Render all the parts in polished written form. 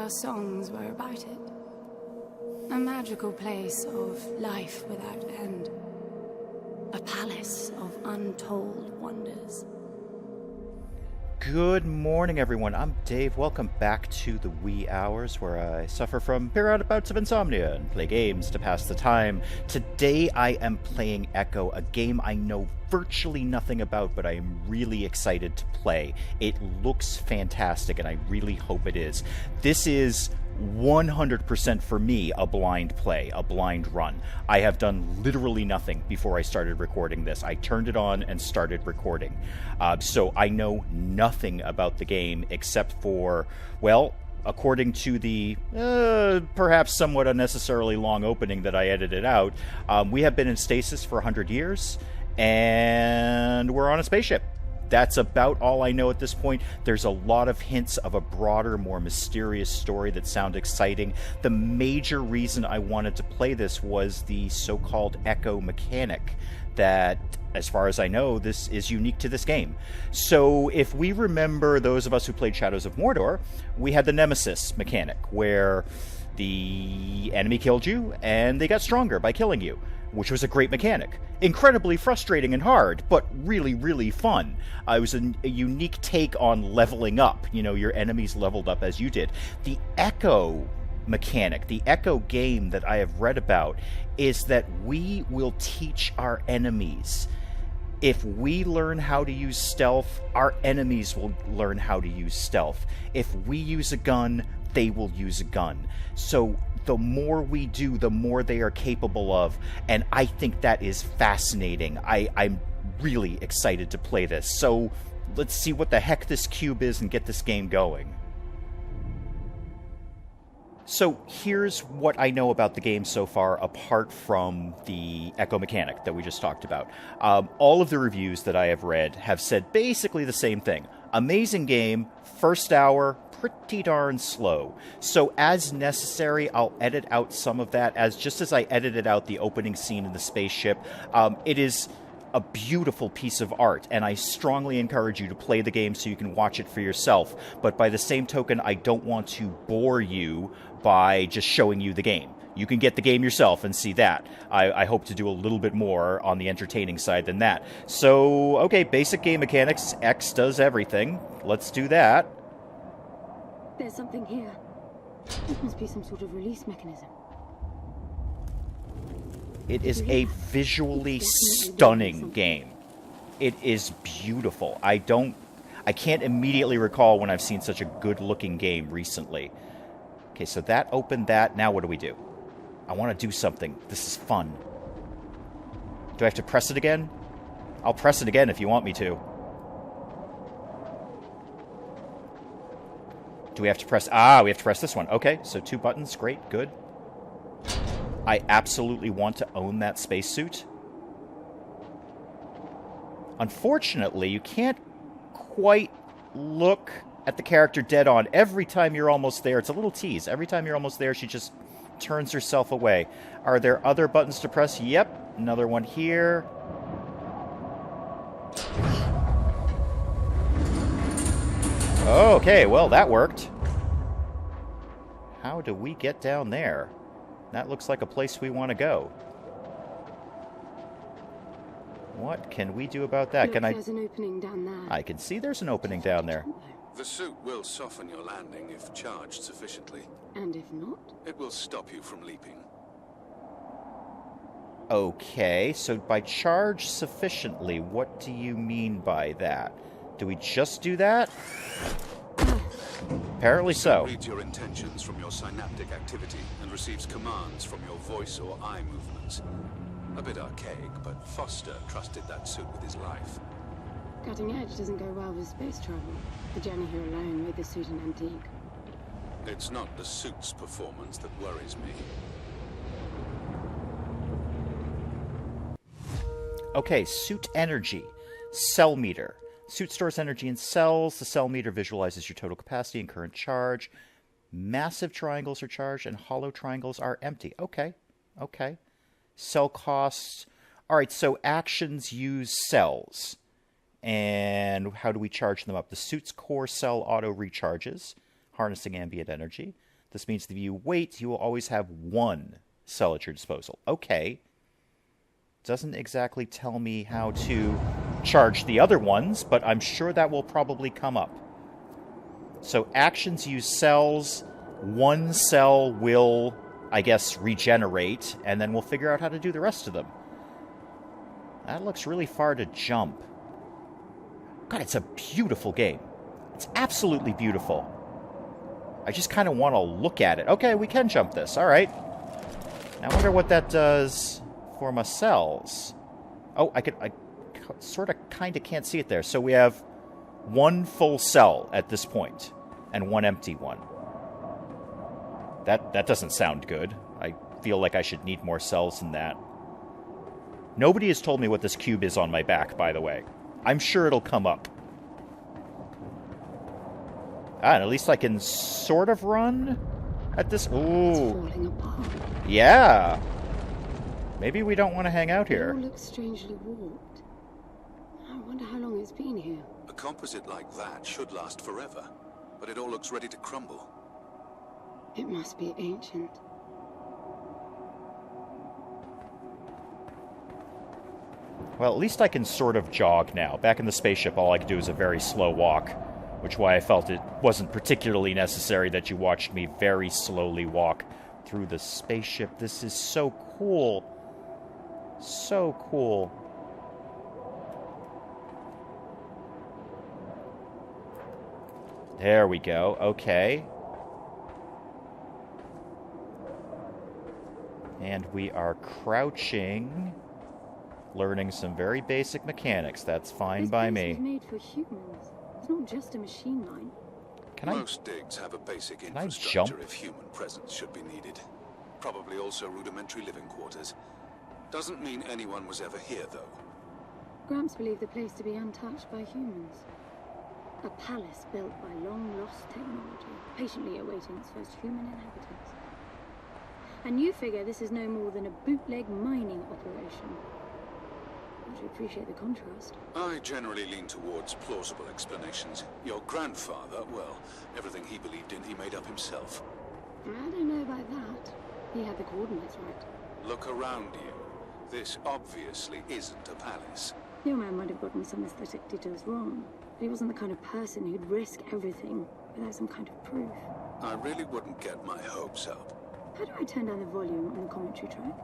our songs were about it. A magical place of life without end. A palace of untold wonders. Good morning, everyone. I'm Dave. Welcome back to the wee hours where I suffer from periodic bouts of insomnia and play games to pass the time. Today I am playing Echo, a game I know virtually nothing about, but I am really excited to play. It looks fantastic, and I really hope it is. This is 100% for me a blind play, a blind run. I have done literally nothing before I started recording this. I turned it on and started recording. So I know nothing about the game except for, well, according to the perhaps somewhat unnecessarily long opening that I edited out, we have been in stasis for 100 years, and we're on a spaceship. That's about all I know at this point. There's a lot of hints of a broader, more mysterious story that sound exciting. The major reason I wanted to play this was the so-called Echo mechanic that, as far as I know, this is unique to this game. So if we remember, those of us who played Shadows of Mordor, we had the Nemesis mechanic, where the enemy killed you and they got stronger by killing you, which was a great mechanic. Incredibly frustrating and hard, but really, really fun. It was a unique take on leveling up. You know, your enemies leveled up as you did. The Echo mechanic, the Echo game that I have read about, is that we will teach our enemies. If we learn how to use stealth, our enemies will learn how to use stealth. If we use a gun, they will use a gun. So the more we do, the more they are capable of, and I think that is fascinating. I'm really excited to play this. So let's see what the heck this cube is and get this game going. So here's what I know about the game so far, apart from the Echo mechanic that we just talked about. All of the reviews that I have read have said basically the same thing. Amazing game, first hour, pretty darn slow. So as necessary, I'll edit out some of that, just as I edited out the opening scene in the spaceship. It is a beautiful piece of art, and I strongly encourage you to play the game so you can watch it for yourself. But by the same token, I don't want to bore you by just showing you the game. You can get the game yourself and see that. I hope to do a little bit more on the entertaining side than that. So, okay, basic game mechanics. X does everything. Let's do that. There's something here. It must be some sort of release mechanism. It is a visually stunning game. It is beautiful. I can't immediately recall when I've seen such a good-looking game recently. Okay, so that opened that. Now what do we do? I want to do something. This is fun. Do I have to press it again? I'll press it again if you want me to. Do we have to press... we have to press this one. Okay, so 2 buttons. Great, good. I absolutely want to own that spacesuit. Unfortunately, you can't quite look at the character dead on. Every time you're almost there, it's a little tease. Every time you're almost there, she just turns herself away. Are there other buttons to press? Yep, another one here. Okay, well, that worked. How do we get down there? That looks like a place we want to go. What can we do about that? Can I... There's an opening down there. I can see there's an opening down there. The suit will soften your landing if charged sufficiently. And if not? It will stop you from leaping. Okay, so by charge sufficiently, what do you mean by that? Do we just do that? Apparently so. It reads your intentions from your synaptic activity and receives commands from your voice or eye movements. A bit archaic, but Foster trusted that suit with his life. Cutting edge doesn't go well with space travel. The journey here alone made the suit an antique. It's not the suit's performance that worries me. Okay, suit energy. Cell meter. Suit stores energy in cells. The cell meter visualizes your total capacity and current charge. Massive triangles are charged and hollow triangles are empty. Okay, okay. Cell costs. All right, so actions use cells. And how do we charge them up? The suit's core cell auto recharges, harnessing ambient energy. This means that if you wait, you will always have one cell at your disposal. Okay. Doesn't exactly tell me how to charge the other ones, but I'm sure that will probably come up. So actions use cells. One cell will, I guess, regenerate, and then we'll figure out how to do the rest of them. That looks really far to jump. God, it's a beautiful game. It's absolutely beautiful. I just kind of want to look at it. Okay, we can jump this. All right. Now I wonder what that does for my cells. Oh, I sort of kind of can't see it there. So we have one full cell at this point and one empty one. That doesn't sound good. I feel like I should need more cells than that. Nobody has told me what this cube is on my back, by the way. I'm sure it'll come up. And at least I can sort of run at this. Ooh. It's falling apart. Yeah. Maybe we don't want to hang out here. It all looks strangely warped. I wonder how long it's been here. A composite like that should last forever, but it all looks ready to crumble. It must be ancient. Well, at least I can sort of jog now. Back in the spaceship, all I could do was a very slow walk, which is why I felt it wasn't particularly necessary that you watched me very slowly walk through the spaceship. This is so cool. So cool. There we go. Okay. And we are crouching, learning some very basic mechanics. That's fine by me. This place was made for humans. It's not just a machine line. Most digs have a basic infrastructure if human presence should be needed. Probably also rudimentary living quarters. Doesn't mean anyone was ever here, though. Gramps believed the place to be untouched by humans. A palace built by long-lost technology, patiently awaiting its first human inhabitants. And you figure this is no more than a bootleg mining operation. Would you appreciate the contrast? I generally lean towards plausible explanations. Your grandfather, well, everything he believed in, he made up himself. I don't know about that. He had the coordinates right. Look around you. This obviously isn't a palace. Your man might have gotten some aesthetic details wrong, but he wasn't the kind of person who'd risk everything without some kind of proof. I really wouldn't get my hopes up. How do I turn down the volume on the commentary track?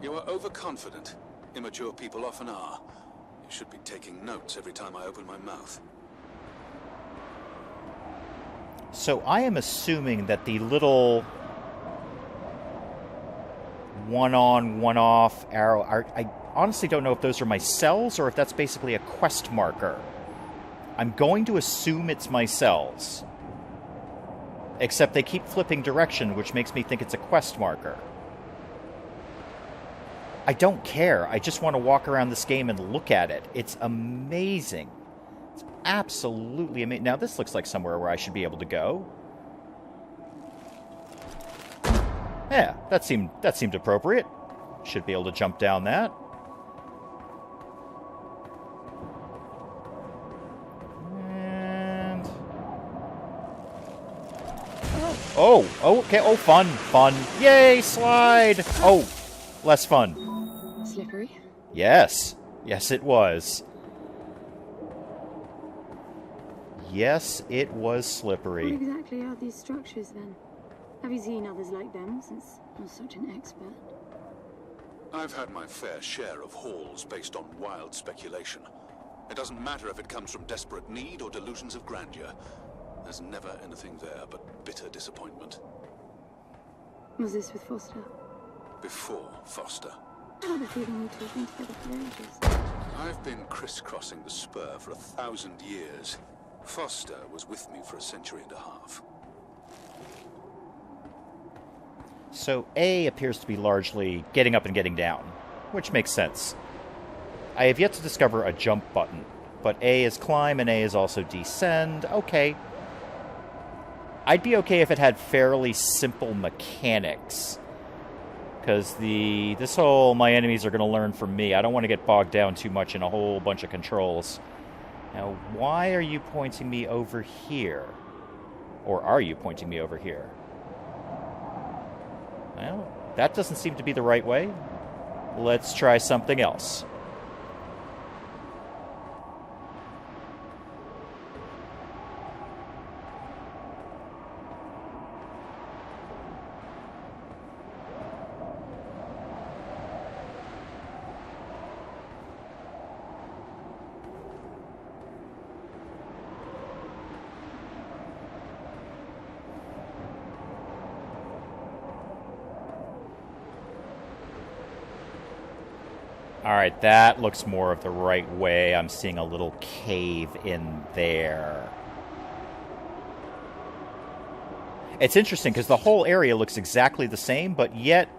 You are overconfident. Immature people often are. You should be taking notes every time I open my mouth. So I am assuming that the little one-on, one-off arrow I honestly don't know if those are my cells or if that's basically a quest marker. I'm going to assume it's my cells. Except they keep flipping direction, which makes me think it's a quest marker. I don't care. I just want to walk around this game and look at it. It's amazing. It's absolutely amazing. Now, this looks like somewhere where I should be able to go. Yeah, that seemed appropriate. Should be able to jump down that. And... Oh, okay. Oh, fun. Yay, slide. Oh, less fun. Slippery? Yes. Yes, it was. Yes, it was slippery. What exactly are these structures, then? Have you seen others like them, since you're such an expert? I've had my fair share of halls based on wild speculation. It doesn't matter if it comes from desperate need or delusions of grandeur. There's never anything there but bitter disappointment. Was this with Foster? Before Foster. I had a feeling you two have been together for ages. I've been crisscrossing the spur for 1,000 years. Foster was with me for a century and a half. So A appears to be largely getting up and getting down, which makes sense. I have yet to discover a jump button, but A is climb and A is also descend. Okay. I'd be okay if it had fairly simple mechanics. Because this whole my enemies are going to learn from me. I don't want to get bogged down too much in a whole bunch of controls. Now, why are you pointing me over here? Or are you pointing me over here? Well, that doesn't seem to be the right way. Let's try something else. Alright, that looks more of the right way. I'm seeing a little cave in there. It's interesting because the whole area looks exactly the same, but yet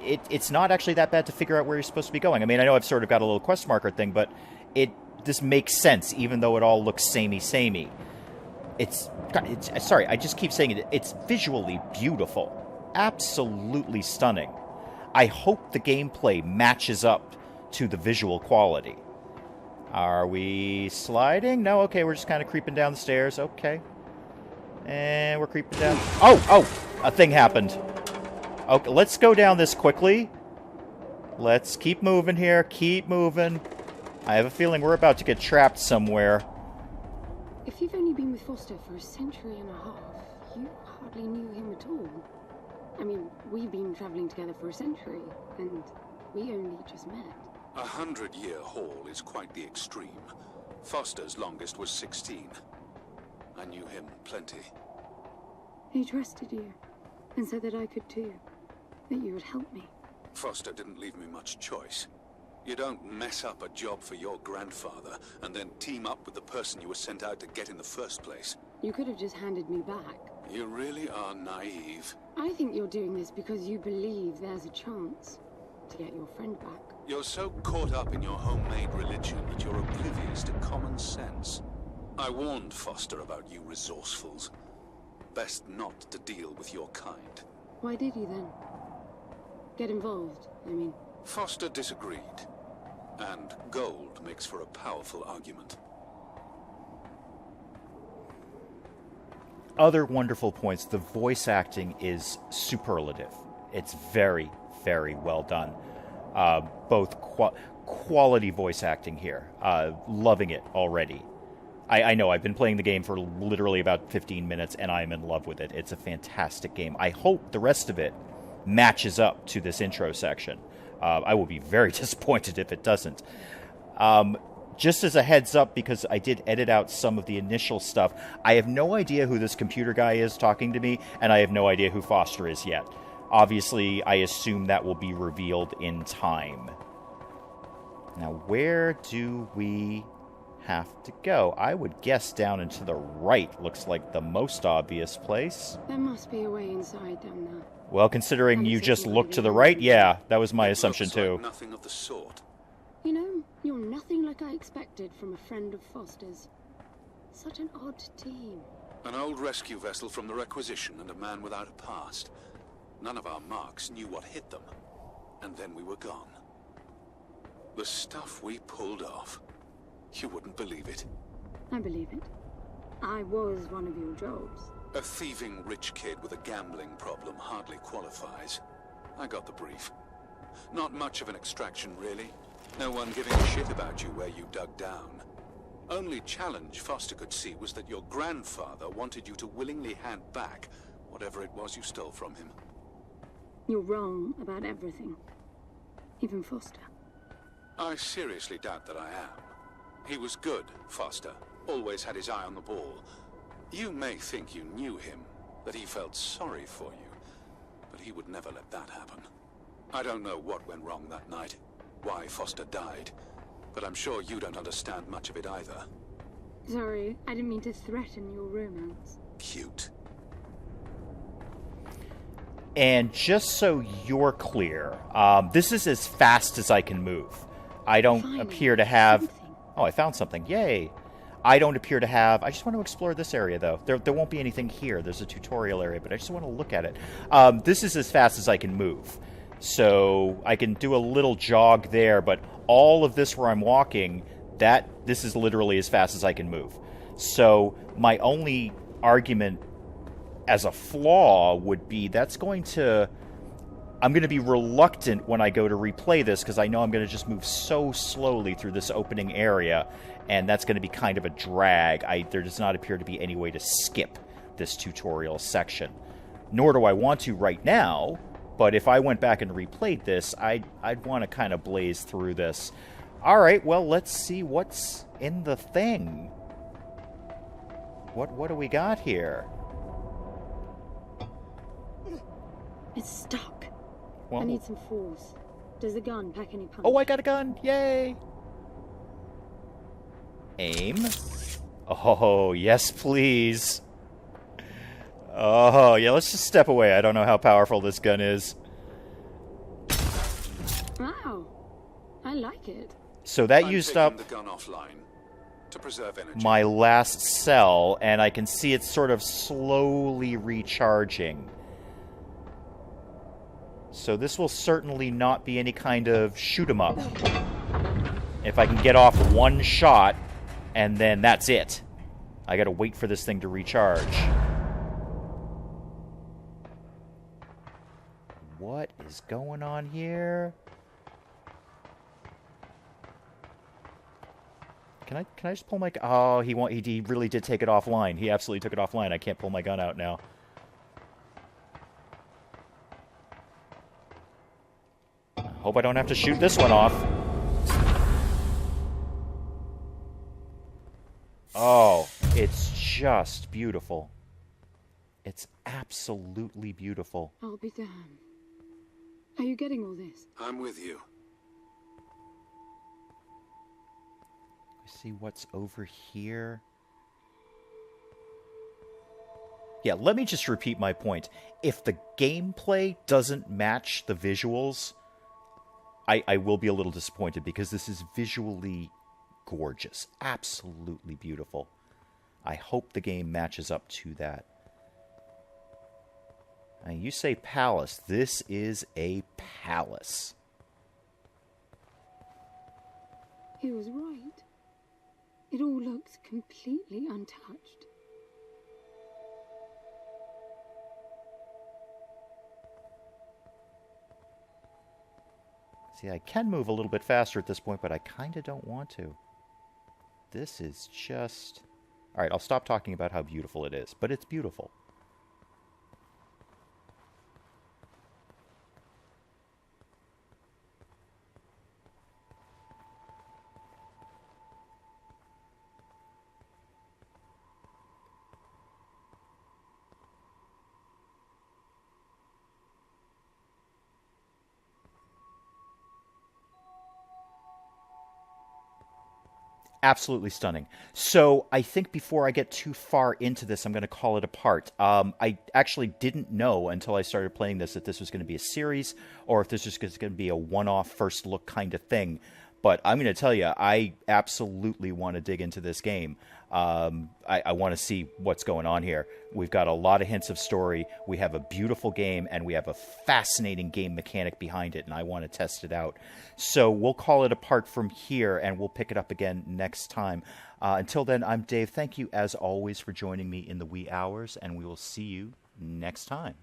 it's not actually that bad to figure out where you're supposed to be going. I mean, I know I've sort of got a little quest marker thing, but this makes sense, even though it all looks samey. Sorry, I just keep saying it. It's visually beautiful. Absolutely stunning. I hope the gameplay matches up to the visual quality. Are we sliding? No, okay, we're just kind of creeping down the stairs. Okay. And we're creeping down. Oh! A thing happened. Okay, let's go down this quickly. Let's keep moving here. Keep moving. I have a feeling we're about to get trapped somewhere. If you've only been with Foster for a century and a half, you hardly knew him at all. I mean, we've been traveling together for a century, and we only just met. 100-year haul is quite the extreme. Foster's longest was 16. I knew him plenty. He trusted you, and said that I could too. That you would help me. Foster didn't leave me much choice. You don't mess up a job for your grandfather, and then team up with the person you were sent out to get in the first place. You could have just handed me back. You really are naive. I think you're doing this because you believe there's a chance to get your friend back. You're so caught up in your homemade religion that you're oblivious to common sense. I warned Foster about you resourcefuls. Best not to deal with your kind. Why did you then? Get involved, I mean. Foster disagreed. And gold makes for a powerful argument. Other wonderful points. The voice acting is superlative. It's very, very well done. Both quality voice acting here. Loving it already. I know, I've been playing the game for literally about 15 minutes, and I'm in love with it. It's a fantastic game. I hope the rest of it matches up to this intro section. I will be very disappointed if it doesn't. Just as a heads up, because I did edit out some of the initial stuff, I have no idea who this computer guy is talking to me, and I have no idea who Foster is yet. Obviously, I assume that will be revealed in time. Now, where do we have to go? I would guess down and to the right looks like the most obvious place. There must be a way inside down there. Well, considering you just looked to the right, yeah, that was my assumption too. Like nothing of the sort. You know, you're nothing like I expected from a friend of Foster's. Such an odd team. An old rescue vessel from the Requisition and a man without a past. None of our marks knew what hit them. And then we were gone. The stuff we pulled off. You wouldn't believe it. I believe it. I was one of your jobs. A thieving rich kid with a gambling problem hardly qualifies. I got the brief. Not much of an extraction, really. No one giving a shit about you where you dug down. Only challenge Foster could see was that your grandfather wanted you to willingly hand back whatever it was you stole from him. You're wrong about everything. Even Foster. I seriously doubt that I am. He was good, Foster. Always had his eye on the ball. You may think you knew him, that he felt sorry for you, but he would never let that happen. I don't know what went wrong that night, why Foster died, but I'm sure you don't understand much of it either. Sorry, I didn't mean to threaten your romance. Cute. And just so you're clear, this is as fast as I can move. I don't Finally, appear to have... something. Oh, I found something. Yay. I don't appear to have... I just want to explore this area, though. There won't be anything here. There's a tutorial area, but I just want to look at it. This is as fast as I can move. So I can do a little jog there, but all of this where I'm walking, this is literally as fast as I can move. So my only argument as a flaw would be that's going to... I'm going to be reluctant when I go to replay this because I know I'm going to just move so slowly through this opening area, and that's going to be kind of a drag. There does not appear to be any way to skip this tutorial section. Nor do I want to right now, but if I went back and replayed this, I'd want to kind of blaze through this. Alright, well, let's see what's in the thing. What do we got here? It's stuck. Well, I need some force. Does the gun pack any punch? oh, I got a gun! Yay! Aim. Oh, yes, please. Oh, yeah, let's just step away. I don't know how powerful this gun is. Wow. I like it. So that used up the gun offline to preserve energy. my last cell, and I can see it sort of slowly recharging. So this will certainly not be any kind of shoot-'em-up. If I can get off one shot, and then that's it. I gotta wait for this thing to recharge. What is going on here? Can I just pull my... Oh, he really did take it offline. He absolutely took it offline. I can't pull my gun out now. Hope I don't have to shoot this one off. Oh, it's just beautiful. It's absolutely beautiful. I'll be damned. Are you getting all this? I'm with you. See what's over here. Yeah, let me just repeat my point. If the gameplay doesn't match the visuals, I will be a little disappointed because this is visually gorgeous. Absolutely beautiful. I hope the game matches up to that. Now, you say palace. This is a palace. He was right. It all looks completely untouched. See, I can move a little bit faster at this point, but I kind of don't want to. This is just... Alright, I'll stop talking about how beautiful it is, but it's beautiful. Absolutely stunning. So I think before I get too far into this, I'm going to call it apart. I actually didn't know until I started playing this that this was going to be a series or if this was just going to be a one-off first look kind of thing. But I'm going to tell you, I absolutely want to dig into this game. I want to see what's going on here. We've got a lot of hints of story. We have a beautiful game, and we have a fascinating game mechanic behind it, and I want to test it out. So we'll call it apart from here, and we'll pick it up again next time. Until then, I'm Dave. Thank you, as always, for joining me in the wee hours, and we will see you next time.